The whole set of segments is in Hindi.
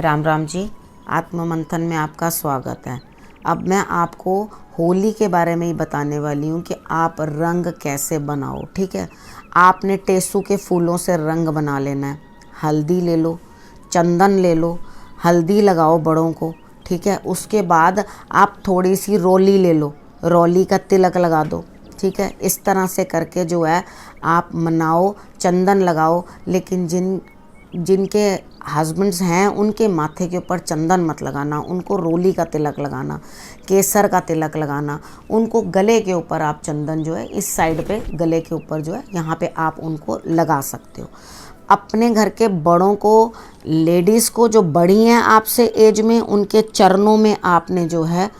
राम राम जी। आत्म मंथन में आपका स्वागत है। अब मैं आपको होली के बारे में ही बताने वाली हूँ कि आप रंग कैसे बनाओ। ठीक है, आपने टेसू के फूलों से रंग बना लेना है। हल्दी ले लो, चंदन ले लो, हल्दी लगाओ बड़ों को। ठीक है, उसके बाद आप थोड़ी सी रोली ले लो, रोली का तिलक लगा दो। ठीक है, इस तरह से करके जो है आप मनाओ, चंदन लगाओ। लेकिन जिनके हस्बैंड्स हैं उनके माथे के ऊपर चंदन मत लगाना, उनको रोली का तिलक लगाना, केसर का तिलक लगाना। उनको गले के ऊपर आप चंदन जो है इस साइड पे गले के ऊपर जो है यहाँ पे आप उनको लगा सकते हो। अपने घर के बड़ों को, लेडीज़ को जो बड़ी हैं आपसे एज में, उनके चरणों में आपने जो है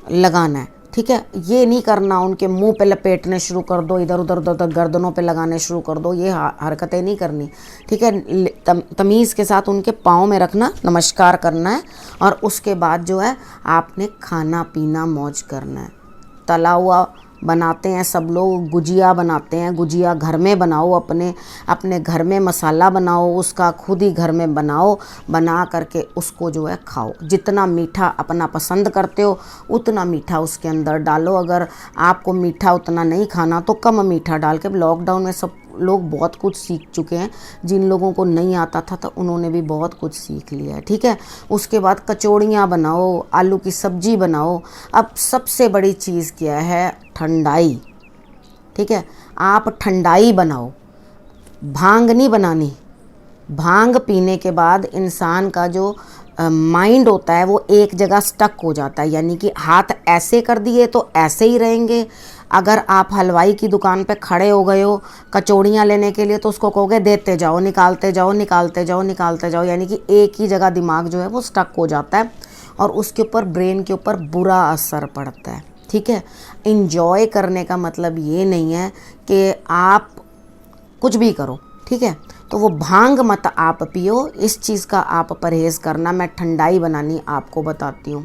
लगाना है। ठीक है, ये नहीं करना उनके मुंह पे लपेटने शुरू कर दो, इधर उधर उधर उधर गर्दनों पे लगाने शुरू कर दो, ये हरकतें नहीं करनी। ठीक है, तमीज़ के साथ उनके पाँव में रखना, नमस्कार करना है। और उसके बाद जो है आपने खाना पीना मौज करना है। तला हुआ बनाते हैं सब लोग, गुजिया बनाते हैं, गुजिया घर में बनाओ, अपने घर में मसाला बनाओ, उसका खुद ही घर में बनाओ, बना करके उसको जो है खाओ। जितना मीठा अपना पसंद करते हो उतना मीठा उसके अंदर डालो। अगर आपको मीठा उतना नहीं खाना तो कम मीठा डाल के। लॉकडाउन में सब लोग बहुत कुछ सीख चुके हैं, जिन लोगों को नहीं आता था तो उन्होंने भी बहुत कुछ सीख लिया है। ठीक है, उसके बाद कचौड़ियाँ बनाओ, आलू की सब्जी बनाओ। अब सबसे बड़ी चीज़ क्या है? ठंडाई। ठीक है, आप ठंडाई बनाओ, भांग नहीं बनानी। भांग पीने के बाद इंसान का जो माइंड होता है वो एक जगह स्टक हो जाता है, यानी कि हाथ ऐसे कर दिए तो ऐसे ही रहेंगे। अगर आप हलवाई की दुकान पे खड़े हो गए हो कचौड़ियाँ लेने के लिए तो उसको कहोगे देते जाओ, निकालते जाओ, निकालते जाओ, निकालते जाओ, यानी कि एक ही जगह दिमाग जो है वो स्टक हो जाता है और उसके ऊपर, ब्रेन के ऊपर बुरा असर पड़ता है। ठीक है, इंजॉय करने का मतलब ये नहीं है कि आप कुछ भी करो। ठीक है, तो वो भांग मत आप पियो, इस चीज़ का आप परहेज़ करना। मैं ठंडाई बनानी आपको बताती हूँ।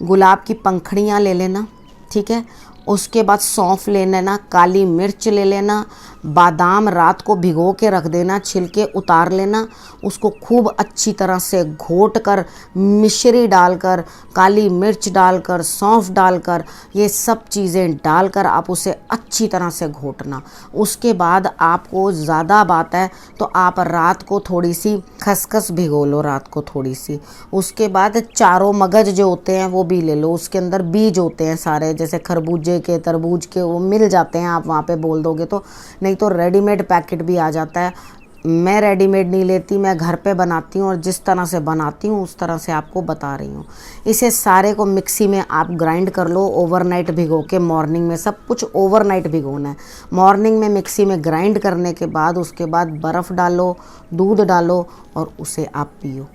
गुलाब की पंखड़ियाँ ले लेना। ठीक है, उसके बाद सौंफ ले लेना, काली मिर्च ले लेना, बादाम रात को भिगो के रख देना, छिलके उतार लेना, उसको खूब अच्छी तरह से घोट कर, मिश्री डालकर, काली मिर्च डालकर, सौंफ डालकर, ये सब चीज़ें डालकर आप उसे अच्छी तरह से घोटना। उसके बाद आपको ज़्यादा बात है तो आप रात को थोड़ी सी खसखस भिगो लो, रात को थोड़ी सी। उसके बाद चारों मगज जो होते हैं वो भी ले लो, उसके अंदर बीज होते हैं सारे, जैसे खरबूजे के, तरबूज के, वो मिल जाते हैं, आप वहाँ पे बोल दोगे तो। नहीं तो रेडीमेड पैकेट भी आ जाता है। मैं रेडीमेड नहीं लेती, मैं घर पे बनाती हूँ और जिस तरह से बनाती हूँ उस तरह से आपको बता रही हूँ। इसे सारे को मिक्सी में आप ग्राइंड कर लो, ओवरनाइट भिगो के। मॉर्निंग में सब कुछ ओवरनाइट भिगोना है। मॉर्निंग में मिक्सी में ग्राइंड करने के बाद उसके बाद बर्फ़ डालो, दूध डालो और उसे आप पियो,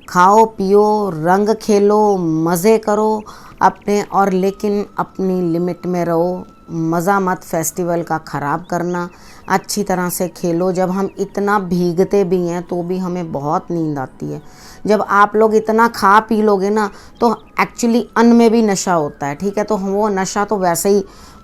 खाओ, पियो, रंग खेलो, मज़े करो अपने। और लेकिन अपनी लिमिट में रहो, मज़ा मत फेस्टिवल का ख़राब करना। अच्छी तरह से खेलो। जब हम इतना भीगते भी हैं तो भी हमें बहुत नींद आती है। जब आप लोग इतना खा पी लोगे ना तो एक्चुअली अन्न में भी नशा होता है। ठीक है, तो वो नशा तो वैसे ही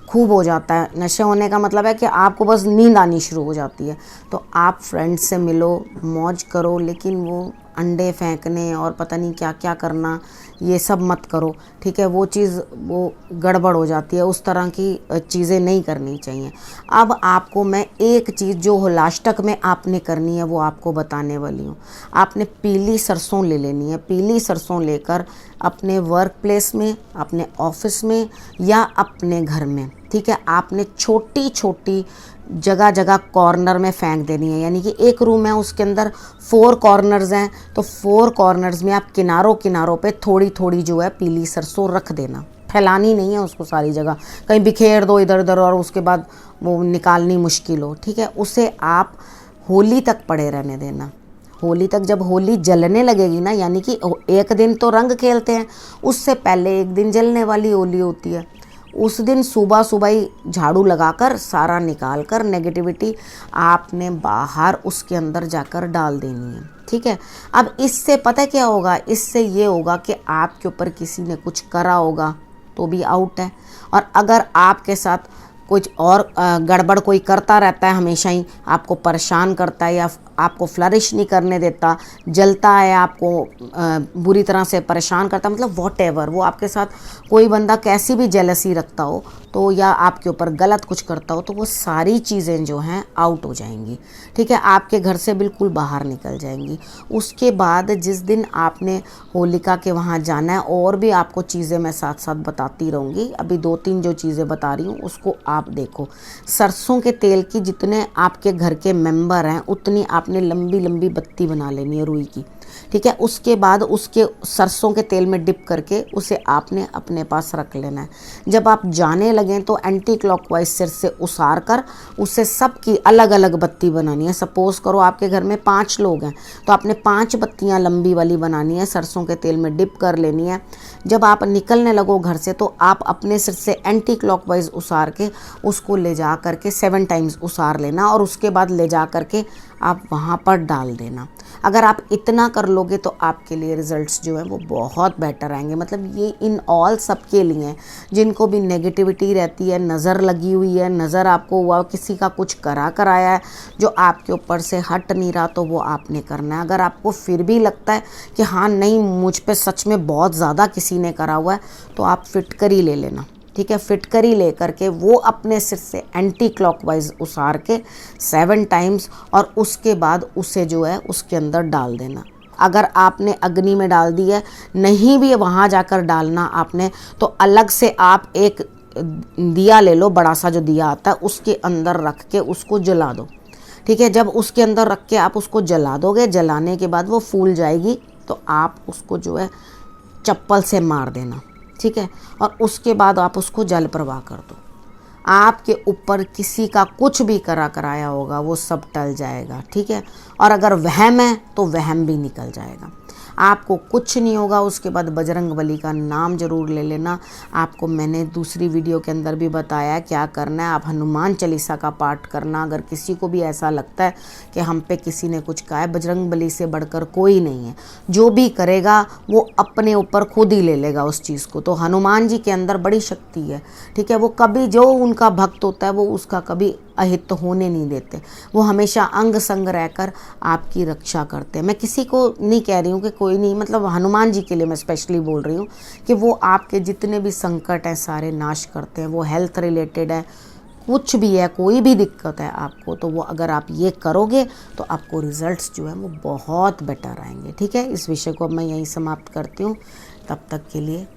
खूब हो जाता है। नशे होने का मतलब है कि आपको बस नींद आनी शुरू हो जाती है। तो आप फ्रेंड्स से मिलो, मौज करो, लेकिन वो अंडे फेंकने और पता नहीं क्या क्या करना, ये सब मत करो। ठीक है, वो चीज़ वो गड़बड़ हो जाती है, उस तरह की चीज़ें नहीं करनी चाहिए। अब आपको मैं एक चीज़ जो होलाष्टक में आपने करनी है वो आपको बताने वाली हूँ। आपने पीली सरसों ले लेनी है। पीली सरसों लेकर अपने वर्क प्लेस में, अपने ऑफिस में या अपने घर में, ठीक है, आपने छोटी छोटी जगह जगह कॉर्नर में फेंक देनी है। यानी कि एक रूम है, उसके अंदर 4 कॉर्नर्स हैं, तो 4 कॉर्नर्स में आप किनारों किनारों पे थोड़ी थोड़ी जो है पीली सरसों रख देना। फैलानी नहीं है उसको सारी जगह, कहीं बिखेर दो इधर उधर और उसके बाद वो निकालनी मुश्किल हो। ठीक है, उसे आप होली तक पड़े रहने देना। होली तक, जब होली जलने लगेगी ना, यानी कि एक दिन तो रंग खेलते हैं, उससे पहले एक दिन जलने वाली होली होती है। उस दिन सुबह सुबह ही झाड़ू लगाकर सारा निकाल कर नेगेटिविटी आपने बाहर उसके अंदर जाकर डाल देनी है। ठीक है, अब इससे पता क्या होगा? इससे ये होगा कि आपके ऊपर किसी ने कुछ करा होगा तो भी आउट है, और अगर आपके साथ कुछ और गड़बड़ कोई करता रहता है, हमेशा ही आपको परेशान करता है या आपको फ्लरिश नहीं करने देता, जलता है, आपको बुरी तरह से परेशान करता, मतलब वॉटएवर, वो आपके साथ कोई बंदा कैसी भी जेलसी रखता हो तो या आपके ऊपर गलत कुछ करता हो तो वो सारी चीज़ें जो हैं आउट हो जाएंगी, ठीक है, आपके घर से बिल्कुल बाहर निकल जाएंगी। उसके बाद जिस दिन आपने होलिका के वहाँ जाना है, और भी आपको चीज़ें मैं साथ साथ बताती रहूँगी, अभी 2-3 जो चीज़ें बता रही हूँ उसको आप देखो। सरसों के तेल की जितने आपके घर के मेंबर हैं उतनी आपने लंबी लंबी बत्ती बना लेनी है रुई की, ठीक है। उसके बाद उसके सरसों के तेल में डिप करके उसे आपने अपने पास रख लेना है। जब आप जाने लगें तो एंटी क्लॉकवाइज सिर से उसार कर उसे सबकी अलग अलग बत्ती बनानी है। सपोज करो आपके घर में 5 लोग हैं तो आपने 5 बत्तियां लंबी वाली बनानी है, सरसों के तेल में डिप कर लेनी है। जब आप निकलने लगो घर से तो आप अपने सिर से एंटी क्लॉकवाइज उसार के उसको ले जा करके 7 टाइम्स उसार लेना और उसके बाद ले जा करके आप वहाँ पर डाल देना। अगर आप इतना कर लोगे तो आपके लिए रिजल्ट्स जो हैं वो बहुत बेटर आएंगे। मतलब ये इन ऑल सबके लिए हैं जिनको भी नेगेटिविटी रहती है, नज़र लगी हुई है, नज़र आपको हुआ किसी का कुछ कराया है जो आपके ऊपर से हट नहीं रहा, तो वो आपने करना है। अगर आपको फिर भी लगता है कि हाँ नहीं मुझ पे सच में बहुत ज़्यादा किसी ने करा हुआ है तो आप फिटकरी ले लेना, ठीक है। फिटकरी ले करके वो अपने सिर से एंटी क्लॉकवाइज उसार के 7 टाइम्स और उसके बाद उसे जो है उसके अंदर डाल देना। अगर आपने अग्नि में डाल दी है, नहीं भी वहाँ जाकर डालना आपने, तो अलग से आप एक दिया ले लो, बड़ा सा जो दिया आता है उसके अंदर रख के उसको जला दो, ठीक है। जब उसके अंदर रख के आप उसको जला दोगे, जलाने के बाद वो फूल जाएगी तो आप उसको जो है चप्पल से मार देना, ठीक है। और उसके बाद आप उसको जल प्रवाह कर दो। आपके ऊपर किसी का कुछ भी कराया होगा वो सब टल जाएगा, ठीक है। और अगर वहम है तो वहम भी निकल जाएगा, आपको कुछ नहीं होगा। उसके बाद बजरंगबली का नाम जरूर ले लेना। आपको मैंने दूसरी वीडियो के अंदर भी बताया क्या करना है। आप हनुमान चालीसा का पाठ करना। अगर किसी को भी ऐसा लगता है कि हम पे किसी ने कुछ कहा है, बजरंगबली से बढ़कर कोई नहीं है, जो भी करेगा वो अपने ऊपर खुद ही ले लेगा उस चीज़ को। तो हनुमान जी के अंदर बड़ी शक्ति है, ठीक है। वो कभी जो उनका भक्त होता है वो उसका कभी अहित तो होने नहीं देते, वो हमेशा अंग संग रहकर आपकी रक्षा करते हैं। मैं किसी को नहीं कह रही हूँ कि कोई नहीं, मतलब हनुमान जी के लिए मैं स्पेशली बोल रही हूँ कि वो आपके जितने भी संकट हैं सारे नाश करते हैं। वो हेल्थ रिलेटेड है, कुछ भी है, कोई भी दिक्कत है आपको, तो वो अगर आप ये करोगे तो आपको रिजल्ट्स जो है वो बहुत बेटर आएंगे, ठीक है। इस विषय को अब मैं यहीं समाप्त करती हूँ। तब तक के लिए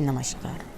नमस्कार।